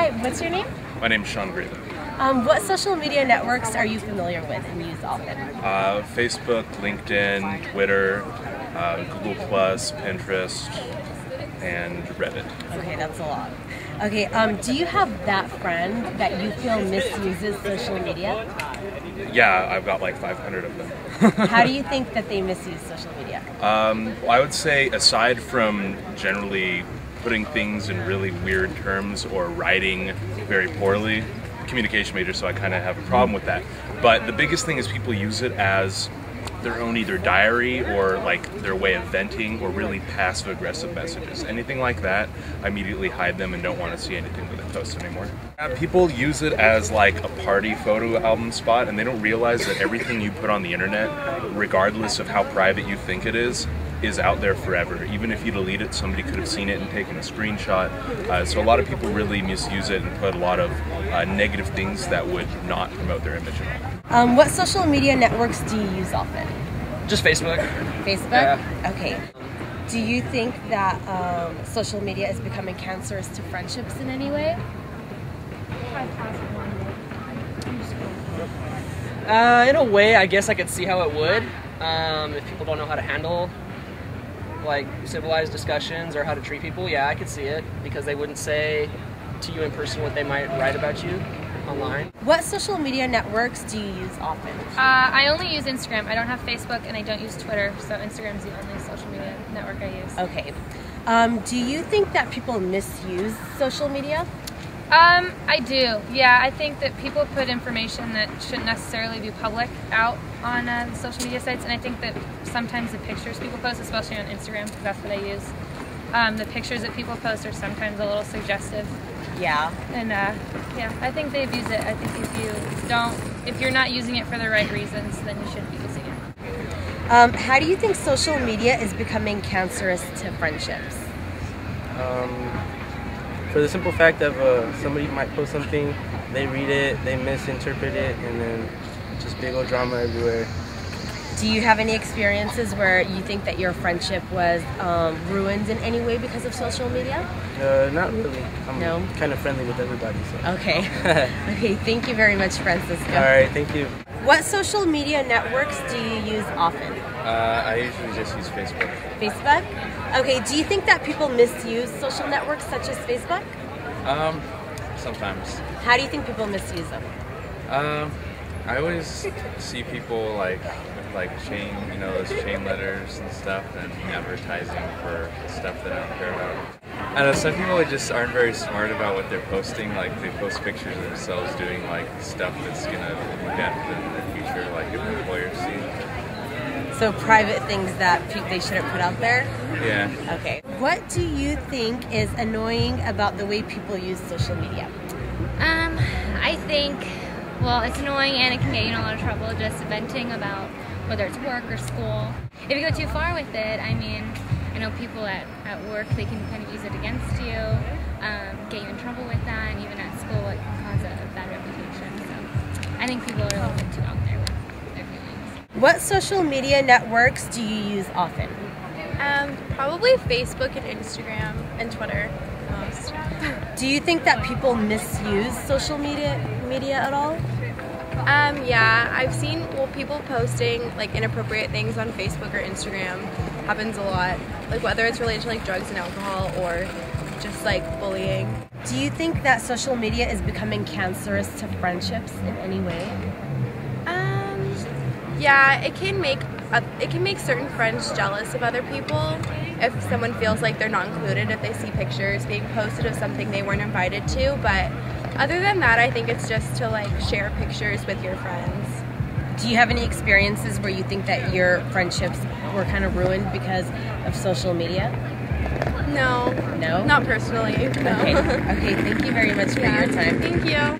Hi, what's your name? My name's Sean Graven. What social media networks are you familiar with and use often? Facebook, LinkedIn, Twitter, Google+, Pinterest, and Reddit. Okay, that's a lot. Okay, do you have that friend that you feel misuses social media? Yeah, I've got like 500 of them. How do you think that they misuse social media? Well, I would say aside from generally putting things in really weird terms or writing very poorly, communication major, so I kind of have a problem with that. But the biggest thing is people use it as their own either diary or like their way of venting or really passive aggressive messages. Anything like that, I immediately hide them and don't want to see anything that they post anymore. People use it as like a party photo album spot, and they don't realize that everything you put on the internet, regardless of how private you think it is out there forever. Even if you delete it, somebody could have seen it and taken a screenshot. So a lot of people really misuse it and put a lot of negative things that would not promote their image at all. What social media networks do you use often? Just Facebook. Facebook? Yeah. Okay. Do you think that social media is becoming cancerous to friendships in any way? In a way, I guess I could see how it would. If people don't know how to handle like civilized discussions or how to treat people, yeah, I could see it, because they wouldn't say to you in person what they might write about you online. What social media networks do you use often? I only use Instagram. I don't have Facebook and I don't use Twitter, so Instagram's the only social media network I use. Okay. Do you think that people misuse social media? I do. Yeah, I think that people put information that shouldn't necessarily be public out on the social media sites, and I think that sometimes the pictures people post, especially on Instagram, because that's what I use, the pictures that people post are sometimes a little suggestive. Yeah. And yeah, I think they abuse it. I think if you're not using it for the right reasons, then you shouldn't be using it. How do you think social media is becoming cancerous to friendships? For the simple fact of somebody might post something, they read it, they misinterpret it, and then just big old drama everywhere. Do you have any experiences where you think that your friendship was ruined in any way because of social media? Not really. No? I'm kind of friendly with everybody. So. Okay. Okay, thank you very much, Francisco. All right, thank you. What social media networks do you use often? I usually just use Facebook. Facebook? Okay, do you think that people misuse social networks such as Facebook? Sometimes. How do you think people misuse them? I always see people like chain, those chain letters and stuff, and advertising for stuff that I don't care about. I know some people just aren't very smart about what they're posting. Like they post pictures of themselves doing like stuff that's gonna benefit in the future, like if employers see. So private things that they shouldn't put out there? Yeah. Okay. What do you think is annoying about the way people use social media? I think, well, it's annoying and it can get you in a lot of trouble just venting about whether it's work or school. If you go too far with it, I mean, I know people at work, they can kind of use it against you, get you in trouble with that, and even at school it can cause a bad reputation. So I think people are a little bit too out there with their feelings. What social media networks do you use often? Probably Facebook and Instagram and Twitter most. Do you think that people misuse social media at all? Yeah, I've seen people posting like inappropriate things on Facebook or Instagram happens a lot. Like whether it's related to like drugs and alcohol or just like bullying. Do you think that social media is becoming cancerous to friendships in any way? Yeah, it can make certain friends jealous of other people if someone feels like they're not included, if they see pictures being posted of something they weren't invited to, but other than that, I think it's just to like share pictures with your friends. Do you have any experiences where you think that your friendships were kind of ruined because of social media? No. No? Not personally. No. Okay. Okay, thank you very much for your time. Thank you.